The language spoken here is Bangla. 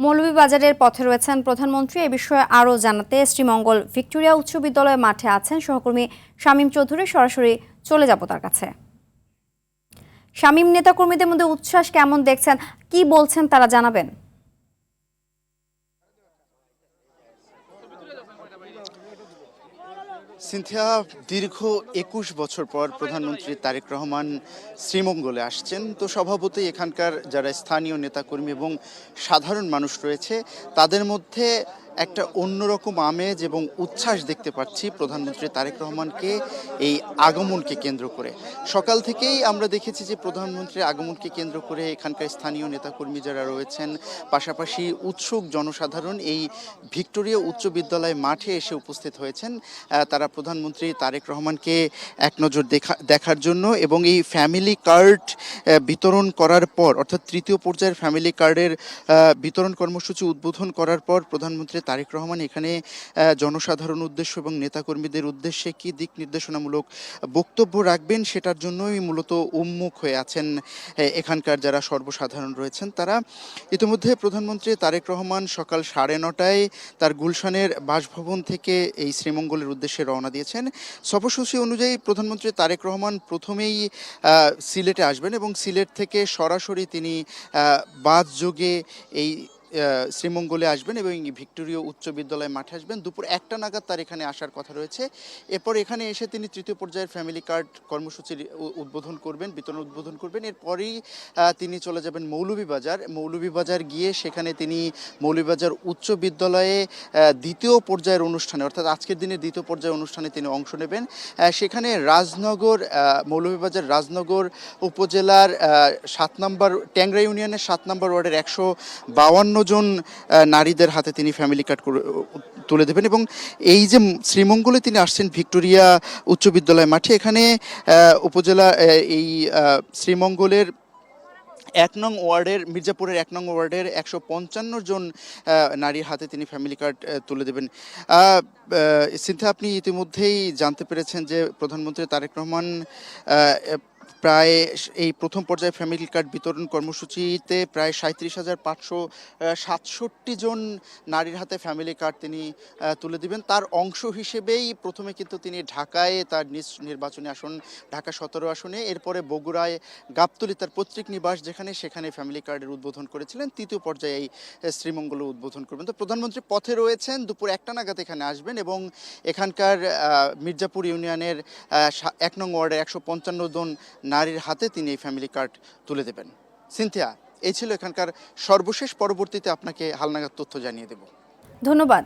মৌলভীবাজারের পথে রয়েছেন প্রধানমন্ত্রী। এ বিষয়ে আরও জানাতে শ্রীমঙ্গল ভিক্টোরিয়া উচ্চ বিদ্যালয়ের মাঠে আছেন সহকর্মী শামীম চৌধুরী। সরাসরি চলে যাব তার কাছে। শামীম, নেতাকর্মীদের মধ্যে উচ্ছ্বাস কেমন দেখছেন, কি বলছেন তারা, জানাবেন। সিনথিয়া, দীর্ঘ ২১ বছর পর প্রধানমন্ত্রী তারেক রহমান শ্রীমঙ্গলে আসছেন। তো স্বভাবতই এখানকার যারা স্থানীয় নেতাকর্মী এবং সাধারণ মানুষ রয়েছে তাদের মধ্যে একটা অন্যরকম আমেজ এবং উচ্ছ্বাস দেখতে পাচ্ছি প্রধানমন্ত্রী তারেক রহমানকে এই আগমনকে কেন্দ্র করে। সকাল থেকেই আমরা দেখেছি যে প্রধানমন্ত্রীর আগমনকে কেন্দ্র করে এখানকার স্থানীয় নেতাকর্মী যারা রয়েছেন, পাশাপাশি উৎসুক জনসাধারণ এই ভিক্টোরিয়া উচ্চ বিদ্যালয় মাঠে এসে উপস্থিত হয়েছেন। তারা প্রধানমন্ত্রী তারেক রহমানকে এক নজর দেখার জন্য এবং এই ফ্যামিলি কার্ড বিতরণ করার পর, অর্থাৎ তৃতীয় পর্যায়ের ফ্যামিলি কার্ডের বিতরণ কর্মসূচি উদ্বোধন করার পর প্রধানমন্ত্রী তারেক রহমান এখানে জনসাধারণ উদ্দেশ্য এবং নেতাকর্মীদের উদ্দেশ্যে কি দিক নির্দেশনামূলক বক্তব্য রাখবেন সেটার জন্যই মূলত উন্মুখ হয়ে আছেন এখানকার যারা সর্বসাধারণ রয়েছেন তারা। ইতিমধ্যে প্রধানমন্ত্রী তারেক রহমান সকাল 9:30টায় তার গুলশানের বাসভবন থেকে এই শ্রীমঙ্গলের উদ্দেশ্যে রওনা দিয়েছেন। সফরসূচি অনুযায়ী প্রধানমন্ত্রী তারেক রহমান প্রথমেই সিলেটে আসবেন এবং সিলেট থেকে সরাসরি তিনি বাস যোগে এই শ্রীমঙ্গলে আসবেন এবং ভিক্টোরিয়া উচ্চ বিদ্যালয় মাঠে আসবেন। দুপুর 1টা নাগাদ তার এখানে আসার কথা রয়েছে। এরপর এখানে এসে তিনি তৃতীয় পর্যায়ের ফ্যামিলি কার্ড কর্মসূচির উদ্বোধন করবেন, বিতরণ উদ্বোধন করবেন। এরপরেই তিনি চলে যাবেন মৌলভীবাজার গিয়ে সেখানে তিনি মৌলভীবাজার উচ্চ বিদ্যালয়ে দ্বিতীয় পর্যায়ের অনুষ্ঠানে, অর্থাৎ আজকের দিনের দ্বিতীয় পর্যায়ের অনুষ্ঠানে তিনি অংশ নেবেন। সেখানে মৌলভীবাজার রাজনগর উপজেলার 7 নম্বর ট্যাংরা ইউনিয়নের 7 নম্বর ওয়ার্ডের 152 জন নারীদের হাতে তিনি ফ্যামিলি কার্ড তুলে দেবেন। এবং এই যে শ্রীমঙ্গলে তিনি আসছেন ভিক্টোরিয়া উচ্চ বিদ্যালয় মাঠে, এখানে উপজেলা এই শ্রীমঙ্গলের 1 নং ওয়ার্ডের মির্জাপুরের 1 নং ওয়ার্ডের 155 জন নারীর হাতে তিনি ফ্যামিলি কার্ড তুলে দেবেন। সিনথা, আপনি ইতিমধ্যেই জানতে পেরেছেন যে প্রধানমন্ত্রী তারেক রহমান প্রায় এই প্রথম পর্যায়ে ফ্যামিলি কার্ড বিতরণ কর্মসূচিতে প্রায় 37,567 জন নারীর হাতে ফ্যামিলি কার্ড তিনি তুলে দিবেন। তার অংশ হিসেবেই প্রথমে কিন্তু তিনি ঢাকায় তার নিজ নির্বাচনী আসন ঢাকা 17 আসনে, এরপরে বগুড়ায় গাবতলী তার পৈতৃক নিবাস সেখানে ফ্যামিলি কার্ডের উদ্বোধন করেছিলেন। তৃতীয় পর্যায়ে এই শ্রীমঙ্গলে উদ্বোধন করবেন। তো প্রধানমন্ত্রী পথে রয়েছেন, দুপুর 1টা নাগাদ এখানে আসবেন এবং এখানকার মির্জাপুর ইউনিয়নের 1 নং ওয়ার্ডের 155 জন নারীর হাতে তিনি এই ফ্যামিলি কার্ড তুলে দেবেন। সিনথিয়া, এই ছিল এখানকার সর্বশেষ। পরবর্তীতে আপনাকে হালনাগাদ তথ্য জানিয়ে দেব। ধন্যবাদ।